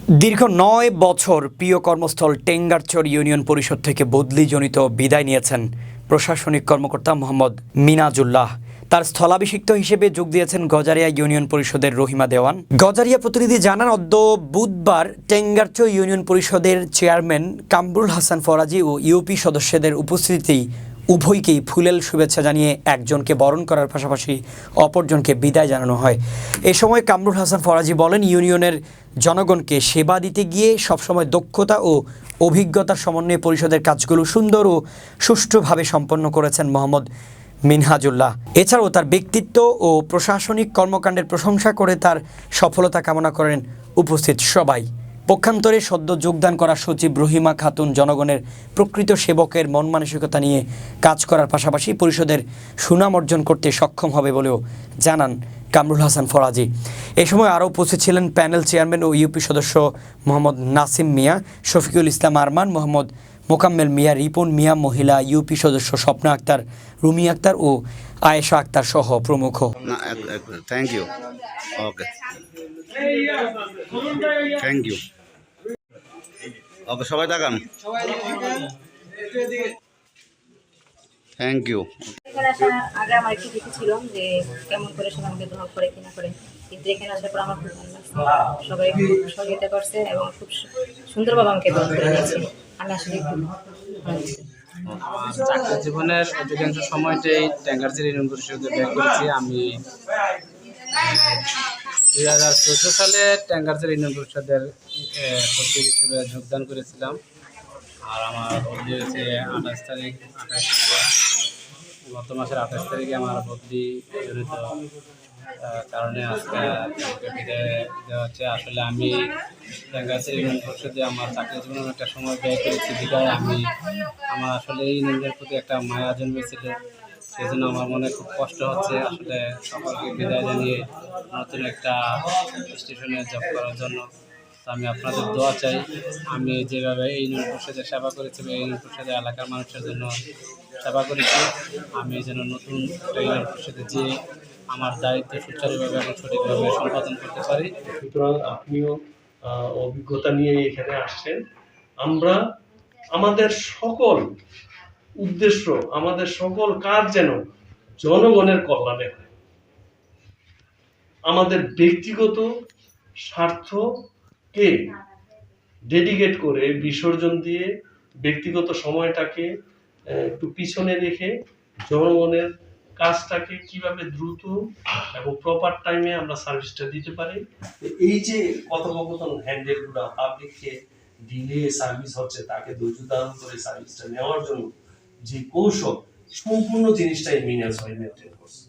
দীর্ঘ ৯ বছর প্রিয় কর্মস্থল টেঙ্গারচর ইউনিয়ন পরিষদ থেকে বদলিজনিত বিদায় নিয়েছেন প্রশাসনিক কর্মকর্তা মোহাম্মদ মিনাজুল্লাহ। তার স্থলাভিষিক্ত হিসেবে যোগ দিয়েছেন গজারিয়া ইউনিয়ন পরিষদের রহিমা দেওয়ান। গজারিয়া প্রতিনিধি জানান, বুধবার টেঙ্গারচর ইউনিয়ন পরিষদের চেয়ারম্যান কামরুল হাসান ফরাজি ও ইউপি সদস্যদের উপস্থিতিতেই উভয়কেই ফুলেল শুভেচ্ছা জানিয়ে একজনকে বরণ করার পাশাপাশি অপরজনকে বিদায় জানানো হয়। এ সময় কামরুল হাসান ফরাজি বলেন, ইউনিয়নের জনগণকে সেবা দিতে গিয়ে সবসময় দক্ষতা ও অভিজ্ঞতার সমন্বয়ে পরিষদের কাজগুলো সুন্দর ও সুষ্ঠুভাবে সম্পন্ন করেছেন মোহাম্মদ মিনহাজুল্লাহ। এছাড়াও তার ব্যক্তিত্ব ও প্রশাসনিক কর্মকাণ্ডের প্রশংসা করে তার সফলতা কামনা করেন উপস্থিত সবাই। পক্ষান্তরে সদ্য যোগদান করা সচিব রহিমা খাতুন জনগণের প্রকৃত সেবকের মন মানসিকতা নিয়ে কাজ করার পাশাপাশি পরিষদের সুনাম অর্জন করতে সক্ষম হবে বলেও জানান কামরুল হাসান ফরাজি। এ সময় আরও উপস্থিত ছিলেন প্যানেল চেয়ারম্যান ও ইউপি সদস্য মোহাম্মদ নাসিম মিয়া, শফিকুল ইসলাম আরমান, মোহাম্মদ মোকাম্মেল মিয়া, রিপন মিয়া, মহিলা ইউপি সদস্য স্বপ্না আক্তার, রুমি আক্তার ও আয়েশা আক্তার সহ প্রমুখ। Thank you. Okay, thank you. Okay, সবাই তাকান। Thank you. আগে আমার একটু ভীতি ছিল যে কেমন করে সবাই আমাকে গ্রহণ করে কিনা করে, কিন্তু এখানে আসার পর আমার খুব ভালো লাগছে। সবাই খুব সহযোগিতা করছে এবং খুব সুন্দরভাবে আমাকে গ্রহণ করে নিয়েছে। আমি আসলে খুব ভালো লাগছে। চাকরি জীবনের অধিকাংশ সময়টাই টেঙ্গারচর ইউনিয়ন পরিষদে ব্যয় করেছি। আমি 2014 সালে টেঙ্গারচর ইউনিয়ন পরিষদের সচিব হিসেবে যোগদান করেছিলাম। আর আমার বদলি হয়েছে 28 তারিখ, গত মাসের 28 তারিখে আমার বদলি জড়িত কারণে আজকে আমাকে বিদায় দেওয়া হচ্ছে। আসলে আমি টেঙ্গারচর ইউনিয়ন পরিষদে আমার চাকরি জীবনের একটা সময় ব্যয় করেছি বিদায় আমার আসলে এই ইউনিয়নের প্রতি একটা মায়া জন্মেছিল। সেই জন্য আমার মনে খুব কষ্ট হচ্ছে আসলে সকলকে বিদায় জানিয়ে নতুন একটা স্টেশনে জব করার জন্য। তো আমি আপনাদের দোয়া চাই। আমি যেভাবে এই ইউনিয়ন পরিষদের সেবা করেছি বা এই ইউনিয়ন পরিষদের এলাকার মানুষের জন্য সেবা করেছি, আমি যেন নতুন ইউনিয়ন পরিষদে যেয়ে আমার দায়িত্ব সুচারুভাবে এবং সঠিকভাবে সম্পাদন করতে পারি। সুতরাং আপনিও অভিজ্ঞতা নিয়ে এখানে আসছেন। আমরা আমাদের সকল উদ্দেশ্য, আমাদের সকল কাজ যেন জনগণের কল্যাণে হয়। আমাদের ব্যক্তিগত স্বার্থকে ডেডিকেট করে বিসর্জন দিয়ে ব্যক্তিগত সময়টাকে একটু পিছনে রেখে জনগণের কাজটাকে কিভাবে দ্রুত এবং প্রপার টাইমে আমরা সার্ভিসটা দিতে পারি। এই যে কথোপকথন হ্যান্ডেলগুলো পাবলিককে দিলে সার্ভিস হচ্ছে, তাকে ধৈর্য ধারণ করে সার্ভিসটা নেওয়ার জন্য যে কৌশল, সম্পূর্ণ জিনিসটাই মিনাস মেনটেন করছে।